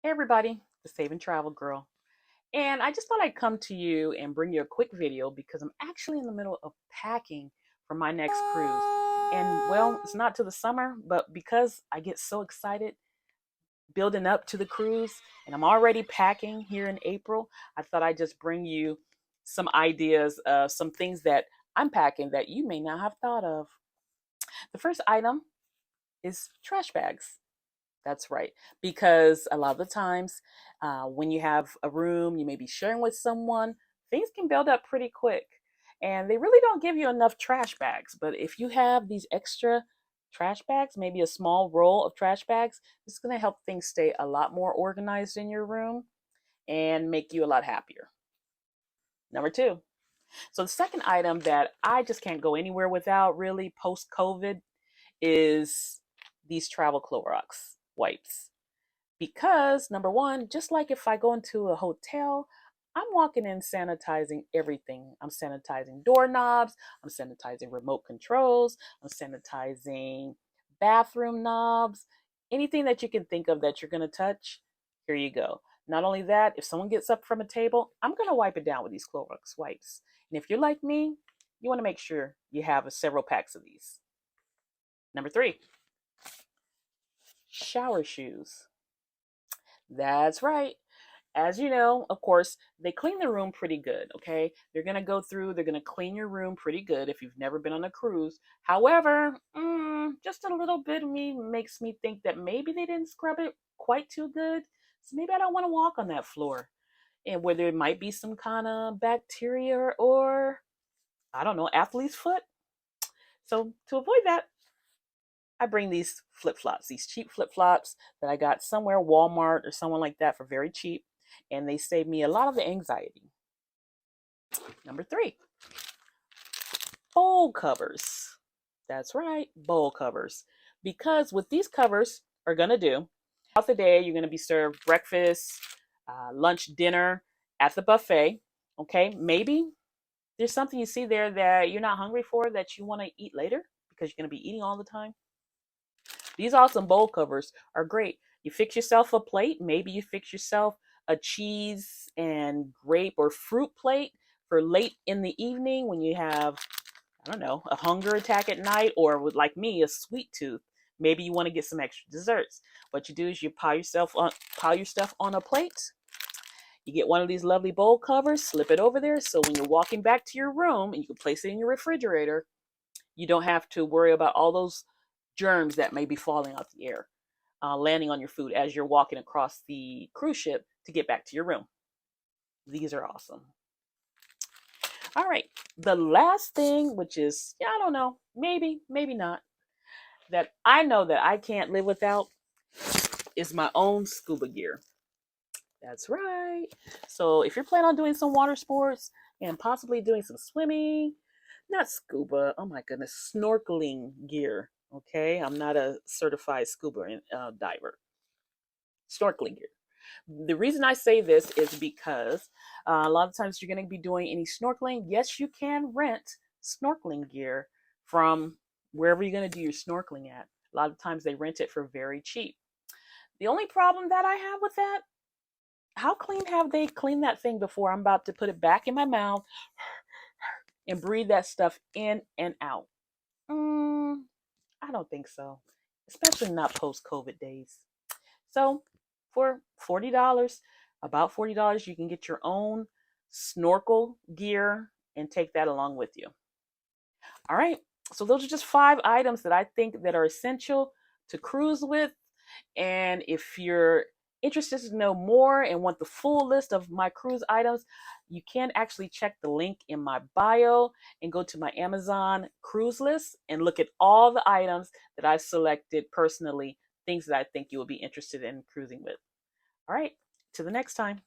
Hey everybody, the Save and Travel Girl. And I just thought I'd come to you and bring you a quick video because I'm actually in the middle of packing for my next cruise. And well, it's not till the summer, but because I get so excited building up to the cruise and I'm already packing here in April, I thought I'd just bring you some ideas of some things that I'm packing that you may not have thought of. The first item is trash bags. That's right. Because a lot of the times, when you have a room, you may be sharing with someone, things can build up pretty quick. And they really don't give you enough trash bags. But if you have these extra trash bags, maybe a small roll of trash bags, it's going to help things stay a lot more organized in your room and make you a lot happier. Number two. So, the second item that I just can't go anywhere without really post COVID is these travel Clorox wipes. Because number one, just like if I go into a hotel, I'm walking in sanitizing everything. I'm sanitizing doorknobs, I'm sanitizing remote controls, I'm sanitizing bathroom knobs, anything that you can think of that you're going to touch, here you go. Not only that, if someone gets up from a table, I'm going to wipe it down with these Clorox wipes. And if you're like me, you want to make sure you have several packs of these. Number three, shower shoes. That's right. As you know, of course, they clean the room pretty good, okay? They're going to go through, they're going to clean your room pretty good if you've never been on a cruise. However, just a little bit of me makes me think that maybe they didn't scrub it quite too good. So maybe I don't want to walk on that floor. And where there might be some kind of bacteria or, I don't know, athlete's foot. So to avoid that, I bring these flip flops, these cheap flip flops that I got somewhere, Walmart or someone like that for very cheap. And they save me a lot of the anxiety. Number three, bowl covers. That's right, bowl covers. Because what these covers are going to do, throughout the day, you're going to be served breakfast, lunch, dinner at the buffet. Okay, maybe there's something you see there that you're not hungry for that you want to eat later because you're going to be eating all the time. These awesome bowl covers are great. You fix yourself a plate. Maybe you fix yourself a cheese and grape or fruit plate for late in the evening when you have, I don't know, a hunger attack at night, or with like me, a sweet tooth. Maybe you want to get some extra desserts. What you do is you pile your stuff on a plate. You get one of these lovely bowl covers, slip it over there, so when you're walking back to your room and you can place it in your refrigerator, you don't have to worry about all those germs that may be falling out the air, landing on your food as you're walking across the cruise ship to get back to your room. These are awesome. All right, the last thing, which is, yeah, I don't know, maybe not, that I know that I can't live without is my own scuba gear. That's right. So if you're planning on doing some water sports and possibly doing some swimming, not scuba, oh my goodness, snorkeling gear. Okay, I'm not a certified scuba diver. Snorkeling gear. The reason I say this is because a lot of times you're going to be doing any snorkeling. Yes, you can rent snorkeling gear from wherever you're going to do your snorkeling at. A lot of times they rent it for very cheap. The only problem that I have with that, how clean have they cleaned that thing before I'm about to put it back in my mouth and breathe that stuff in and out? I don't think so, especially not post COVID days. So for $40, about $40, you can get your own snorkel gear and take that along with you. All right. So those are just 5 items that I think that are essential to cruise with. And if you're interested to know more and want the full list of my cruise items, you can actually check the link in my bio and go to my Amazon cruise list and look at all the items that I've selected personally, things that I think you will be interested in cruising with. All right, to the next time.